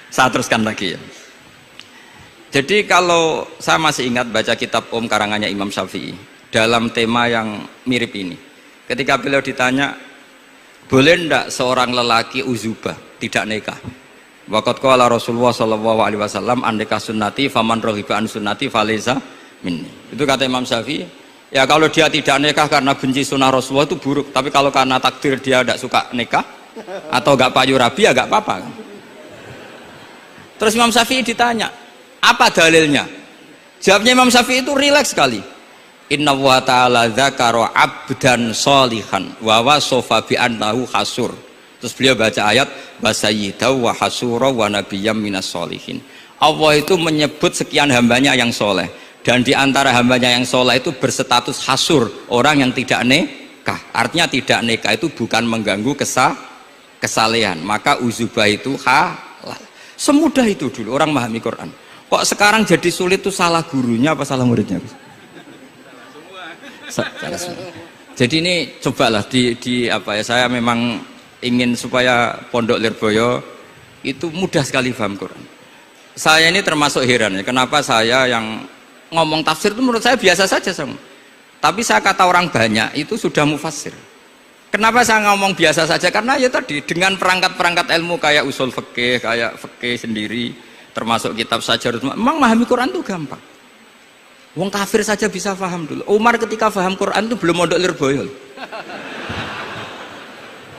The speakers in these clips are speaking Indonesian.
Saya teruskan lagi ya. Jadi kalau saya masih ingat baca kitab karangannya Imam Syafi'i dalam tema yang mirip ini. Ketika beliau ditanya, boleh ndak seorang lelaki uzubah tidak nikah? Waqat qala Rasulullah sallallahu alaihi wasallam andeka sunnati faman raghiba an sunnati falaysa minni. Itu kata Imam Syafi'i. Ya kalau dia tidak nikah karena benci sunnah Rasulullah itu buruk, tapi kalau karena takdir dia tidak suka nikah atau enggak payu rabi ya enggak apa-apa. Terus Imam Syafi'i ditanya, apa dalilnya? Jawabnya Imam Syafi'i itu rileks sekali. Inna wa ta'ala dzakara abdan sholihan wa wasofa bi annahu hasur. Terus beliau baca ayat wasayyidaw wa hasura wa nabiyyam minas sholihin. Allah itu menyebut sekian hambanya yang soleh, dan di antara hambanya yang soleh itu berstatus hasur, orang yang tidak nikah. Artinya tidak nikah itu bukan mengganggu kesalehan, maka uzubah itu halal. Semudah itu dulu orang memahami Quran. Kok sekarang jadi sulit tuh salah gurunya apa salah muridnya? Jadi ini cobalah di apa ya, saya memang ingin supaya Pondok Lirboyo itu mudah sekali paham Quran. Saya ini termasuk heran ya, kenapa saya yang ngomong tafsir itu menurut saya biasa saja sama. Tapi saya kata orang banyak itu sudah mufassir. Kenapa saya ngomong biasa saja? Karena ya tadi dengan perangkat-perangkat ilmu kayak usul fikih, kayak fikih sendiri, termasuk kitab Sajarut, memang memahami Quran itu gampang. Wong kafir saja bisa paham dulu. Umar ketika paham Quran itu belum mondok Lirboyo,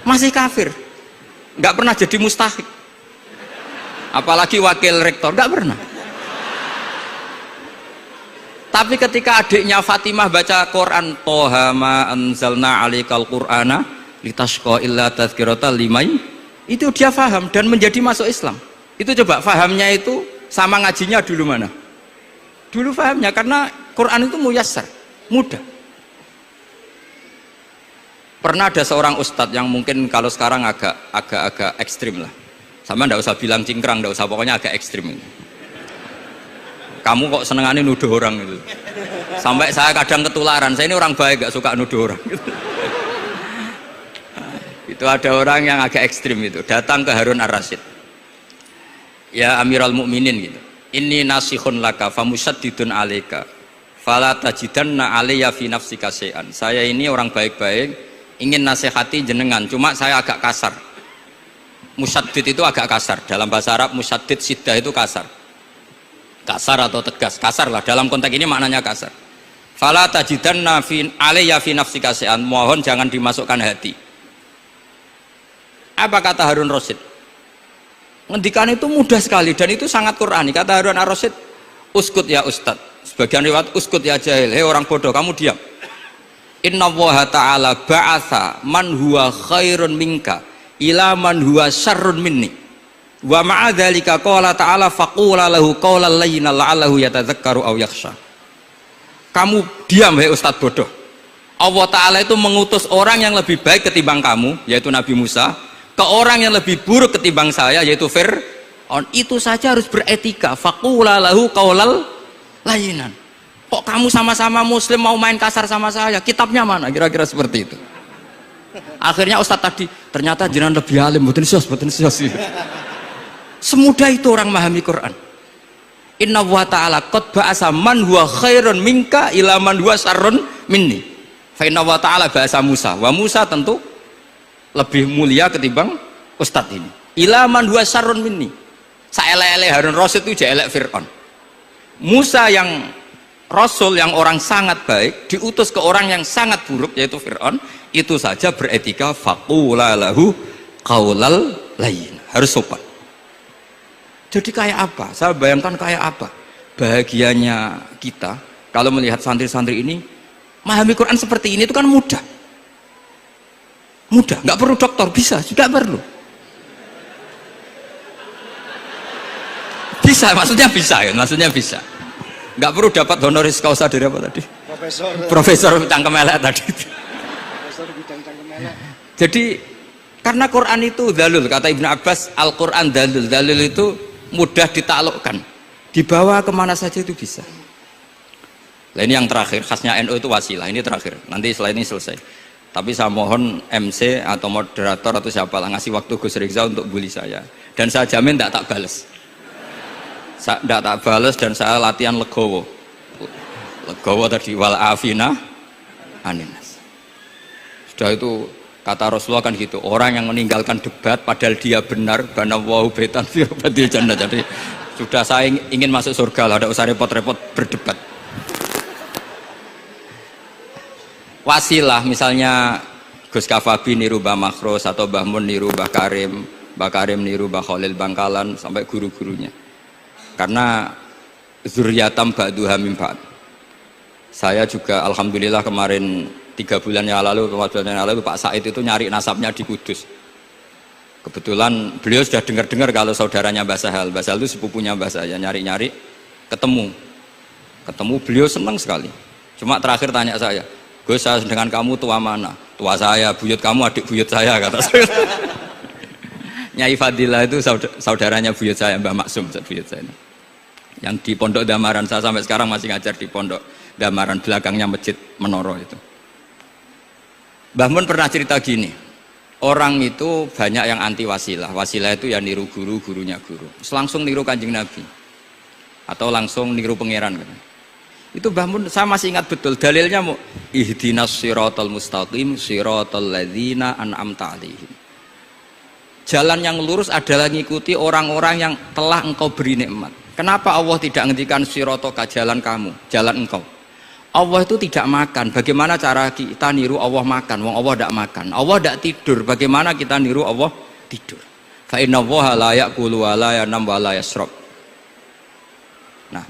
masih kafir, nggak pernah jadi mustahik, apalagi wakil rektor, nggak pernah. Tapi ketika adiknya Fatimah baca Quran, Toha ma anzalna alikal Qur'ana litashqa illa tadhkirata liman, itu dia paham dan menjadi masuk Islam. Itu coba fahamnya itu sama ngajinya dulu mana? Dulu fahamnya karena Quran itu muyassar, mudah. Pernah ada seorang ustadz yang mungkin kalau sekarang agak ekstrim lah. Sama ndak usah bilang cingkrang, ndak usah, pokoknya agak ekstrim. Kamu kok senengannya nuduh orang itu. Sampai saya kadang ketularan, saya ini orang baik gak suka nuduh orang. Itu ada orang yang agak ekstrim itu, datang ke Harun Ar-Rasyid. Ya Amirul Mukminin gitu. Inni nasihun laka famusaddidun alaika fala tajidanna alayya fi nafsika syai'an. Saya ini orang baik-baik, ingin nasihati jenengan, cuma saya agak kasar. Musaddid itu agak kasar. Dalam bahasa Arab musaddid siddah itu kasar. Kasar atau tegas, kasar lah. Dalam konteks ini maknanya kasar. Fala tajidanna fi alayya fi nafsika syai'an. Mohon jangan dimasukkan hati. Apa kata Harun Rasyid? Ngendikan itu mudah sekali dan itu sangat Qur'ani. Kata Harun Ar-Rasyid, uskut ya ustad. Sebagian riwayat uskut ya jahil. Hei orang bodoh, kamu diam. Inna Allaha ta'ala ba'atha man huwa khairun minka ila man huwa syarrun minni. Wa ma'adzalika qala ta'ala faqula lahu qawlan layyinan la'allahu yatadzakkaru aw yakhsha. Kamu diam hei ustad bodoh. Allah Ta'ala itu mengutus orang yang lebih baik ketimbang kamu, yaitu Nabi Musa, ke orang yang lebih buruk ketimbang saya, yaitu Fir'aun. Itu saja harus beretika. Faqula lahu qaulal layyinan. Kok kamu sama-sama muslim mau main kasar sama saya? Kitabnya mana? Kira-kira seperti itu. Akhirnya ustadz tadi, ternyata jenengan lebih alim, mboten sios. Semudah itu orang memahami Quran. Inna wa ta'ala qad ba'asa man huwa khairun minka ila man huwa syarrun minni. Fa inna wa ta'ala ba'asa Musa. Wa Musa tentu lebih mulia ketimbang ustadz ini. Ila man huwa syarrun minni. Saelek-elek Harun Rasyid itu jelek Fir'aun. Musa yang Rasul, yang orang sangat baik, diutus ke orang yang sangat buruk, yaitu Fir'aun. Itu saja beretika faqula lahu qaulal layyin. Harus sopan. Jadi kayak apa? Saya bayangkan kayak apa bahagianya kita kalau melihat santri-santri ini memahami Quran seperti ini. Itu kan mudah, nggak perlu dokter, bisa, nggak perlu, bisa, maksudnya bisa, nggak perlu dapat honoris causa dari apa tadi? Profesor cangkem elek tadi. Jadi karena Quran itu dalil, kata Ibnu Abbas, Al-Quran dalil itu mudah ditaklukkan, dibawa kemana saja itu bisa. Nah ini yang terakhir, khasnya NU itu wasilah. Ini terakhir, nanti setelah ini selesai. Tapi saya mohon MC atau moderator atau siapa lah ngasih waktu Gus Rizal untuk bully saya. dan saya jamin tidak tak balas. Tidak tak balas dan saya latihan legowo tadi wal afina aninas. Sudah itu kata Rasulullah kan gitu, orang yang meninggalkan debat padahal dia benar bana wahu betan fi rabbil jannah. Jadi sudah saya ingin masuk surga lah, tidak usah repot-repot berdebat. Wasilah misalnya Gus Kafabi niru Mbah Makhros atau Mbah Mun niru Mbah Karim niru Mbah Khalil Bangkalan sampai guru-gurunya. Karena zuriyatam ba'duha min ba'd. Saya juga alhamdulillah kemarin 3 bulan yang lalu, 4 bulan yang lalu Pak Said itu nyari nasabnya di Kudus. Kebetulan beliau sudah dengar-dengar kalau saudaranya Mbah Sahal itu sepupunya Mbah saya, nyari-nyari ketemu beliau senang sekali. Cuma terakhir tanya saya, Gus, saya dengan kamu tua mana? Tua saya, buyut kamu adik buyut saya, kata saya. Nyai Fadilah itu saudaranya buyut saya, Mbah Maksum buyut saya. Yang di Pondok Damaran, saya sampai sekarang masih ngajar di Pondok Damaran, belakangnya Masjid Menoro itu. Mbah Mun pernah cerita gini, orang itu banyak yang anti wasilah. Wasilah itu ya niru guru, gurunya guru. Langsung niru Kanjeng Nabi. Atau langsung niru pangeran. Itu Mbah Mun, saya masih ingat betul dalilnya mau ihdinas siratal mustaqim siratal ladzina an'amta 'alaihim. Jalan yang lurus adalah mengikuti orang-orang yang telah engkau beri nikmat. Kenapa Allah tidak menghentikan siratoka, jalan kamu, jalan engkau? Allah itu tidak makan. Bagaimana cara kita niru Allah makan? Wong Allah tidak makan. Allah tidak tidur. Bagaimana kita niru Allah tidur? Fa innallaha la ya'kulu wa la yanam wa la yashrab. Nah,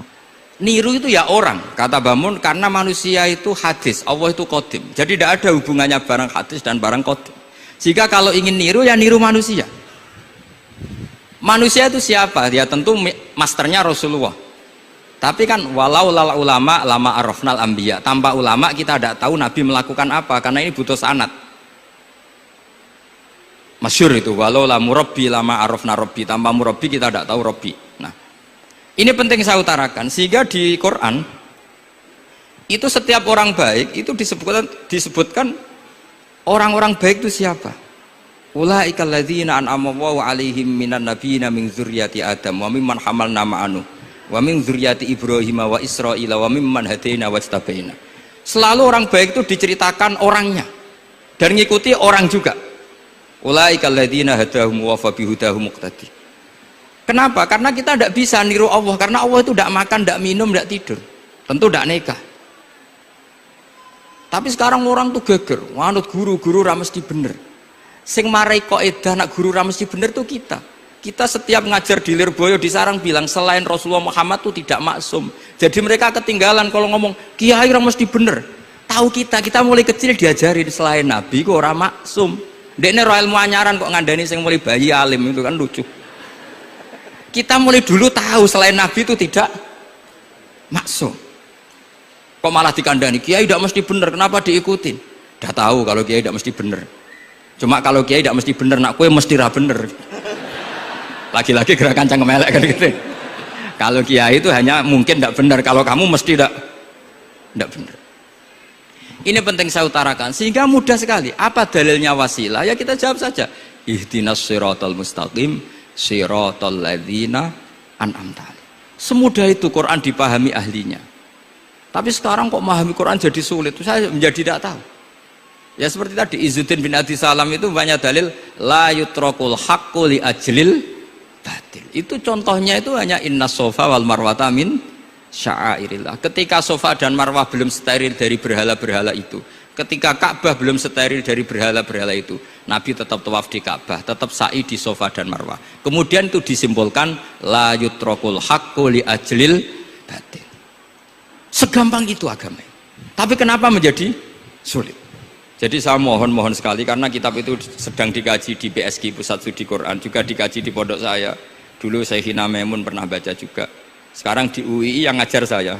niru itu ya orang, kata Bamun, karena manusia itu hadis, Allah itu qadim. Jadi tidak ada hubungannya barang hadis dan barang qadim. Jika kalau ingin niru ya niru manusia. Manusia itu siapa? Ya tentu masternya Rasulullah. Tapi kan walau lal ulama lama arafnal anbiya. Tanpa ulama kita tidak tahu Nabi melakukan apa, karena ini butuh sanad. Masyhur itu, walau la murabbi lama arafna rabbi. Tanpa murabbi kita tidak tahu rabbi. Nah, ini penting saya utarakan, sehingga di Quran itu setiap orang baik itu disebutkan orang-orang baik itu siapa? Ulaikal ladzina an'ama Allahu 'alaihim minan nabiyina min dzurriyyati Adam wa mimman hamalna ma'anu wa min dzurriyyati Ibrahim wa Israila wa mimman hadaina wajtabaina. Selalu orang baik itu diceritakan orangnya dan ngikuti orang juga. Ulaikal ladzina hadahum wa fa bihudahum muqtadi. Kenapa? Karena kita tidak bisa niru Allah, karena Allah itu tidak makan, tidak minum, tidak tidur, tentu tidak nikah. Tapi sekarang orang tuh geger, wanut guru-guru ra mesti bener. Sing marai kaidah nak guru ra mesti bener tuh kita. Kita setiap ngajar di Lirboyo di Sarang bilang selain Rasulullah Muhammad tuh tidak maksum. Jadi mereka ketinggalan kalau ngomong kiai ra mesti bener. Tahu kita mulai kecil diajari selain Nabi kok ora maksum. Dekne ro ilmu anyaran kok ngandani sing mulai bayi alim, itu kan lucu. Kita mulai dulu tahu selain Nabi itu tidak maksum. Kok malah dikandani kiai tidak mesti bener, kenapa diikutin? Udah tahu kalau kiai tidak mesti bener. Cuma kalau kiai tidak mesti bener, nak kue mesti ra bener. Lagi-lagi gerakan cangkem elek kan gitu. Kalau kiai itu hanya mungkin tidak bener, kalau kamu mesti tidak bener. Ini penting saya utarakan sehingga mudah sekali. Apa dalilnya wasilah? Ya kita jawab saja. Ihdinas siratal mustaqim siratal ladzina an'amta 'alaihim. Semudah itu Quran dipahami ahlinya. Tapi sekarang kok memahami Quran jadi sulit? Saya menjadi tidak tahu. Ya seperti tadi Izzuddin bin Adi Salam itu banyak dalil la yutrakul haqqu li ajlil batil. Itu contohnya itu hanya innas sofa wal marwata min sya'airillah. Ketika sofa dan marwah belum steril dari berhala-berhala itu, ketika Ka'bah belum steril dari berhala-berhala itu, Nabi tetap tawaf di Ka'bah, tetap sa'i di sofa dan marwah. Kemudian itu disimbolkan la yutrakul haqqu li ajlil batil. Segampang itu agama. Tapi kenapa menjadi sulit? Jadi saya mohon sekali, karena kitab itu sedang dikaji di PSG Pusat Studi Quran, juga dikaji di pondok saya. Dulu Syekhina Maimun pernah baca juga. Sekarang di UII yang ngajar saya.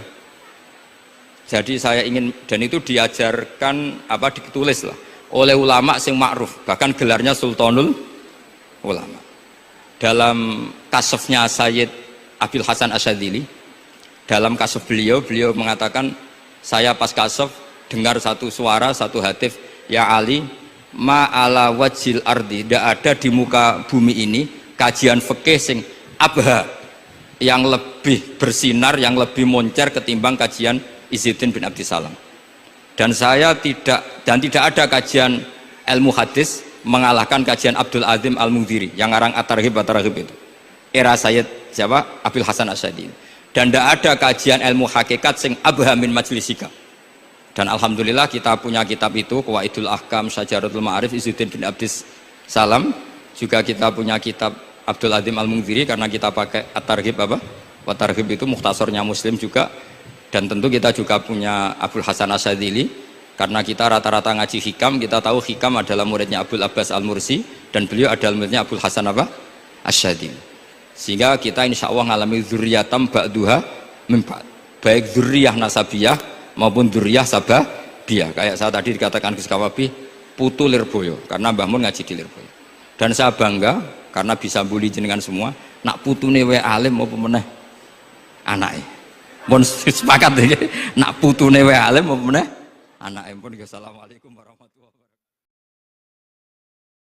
Jadi saya ingin, dan itu diajarkan ditulis lah oleh ulama sing ma'ruf, bahkan gelarnya Sultanul Ulama. Dalam kasofnya Sayyid Abil Hasan Asyadzili, dalam kasuf beliau mengatakan, saya pas kasuf dengar satu suara, satu hatif, ya Ali, ma ala wajil ardi, tidak ada di muka bumi ini kajian fikih sing abha, yang lebih bersinar, yang lebih moncer ketimbang kajian Izzuddin bin Abdissalam. Dan saya tidak ada kajian ilmu hadis mengalahkan kajian Abdul Azim Al-Mundhiri yang ngarang At-Targhib itu. Era Sayyid siapa? Abil Hasan Asy'adi. Dan tidak ada kajian ilmu hakikat sing abha min majlisika. Dan alhamdulillah kita punya kitab itu, Qawaidul Ahkam, Syajaratul Ma'arif, Izzuddin bin Abdissalam. Juga kita punya kitab Abdul Azim Al-Mundhiri karena kita pakai At-Targhib apa? At-Targhib itu mukhtasornya Muslim juga. Dan tentu kita juga punya Abul Hasan Asy'adzili karena kita rata-rata ngaji hikam, kita tahu hikam adalah muridnya Abul Abbas Al-Mursi dan beliau adalah muridnya Abul Hasan apa? Asy'adzili. Sehingga kita insya Allah ngalami dzurriyatam ba'duha min ba'd, baik dzurriyah nasabiyah maupun dzurriyah sababiyah. Kayak saya tadi dikatakan Gus Kawabi putu Lirboyo karena Mbah Mun ngaji di Lirboyo. Dan saya bangga karena bisa bully jenengan semua, nak putune wae alim apa meneh anake. Pun sepakat ya, nak putune wae alim apa meneh anake. Pun assalamualaikum warahmatullahi wabarakatuh.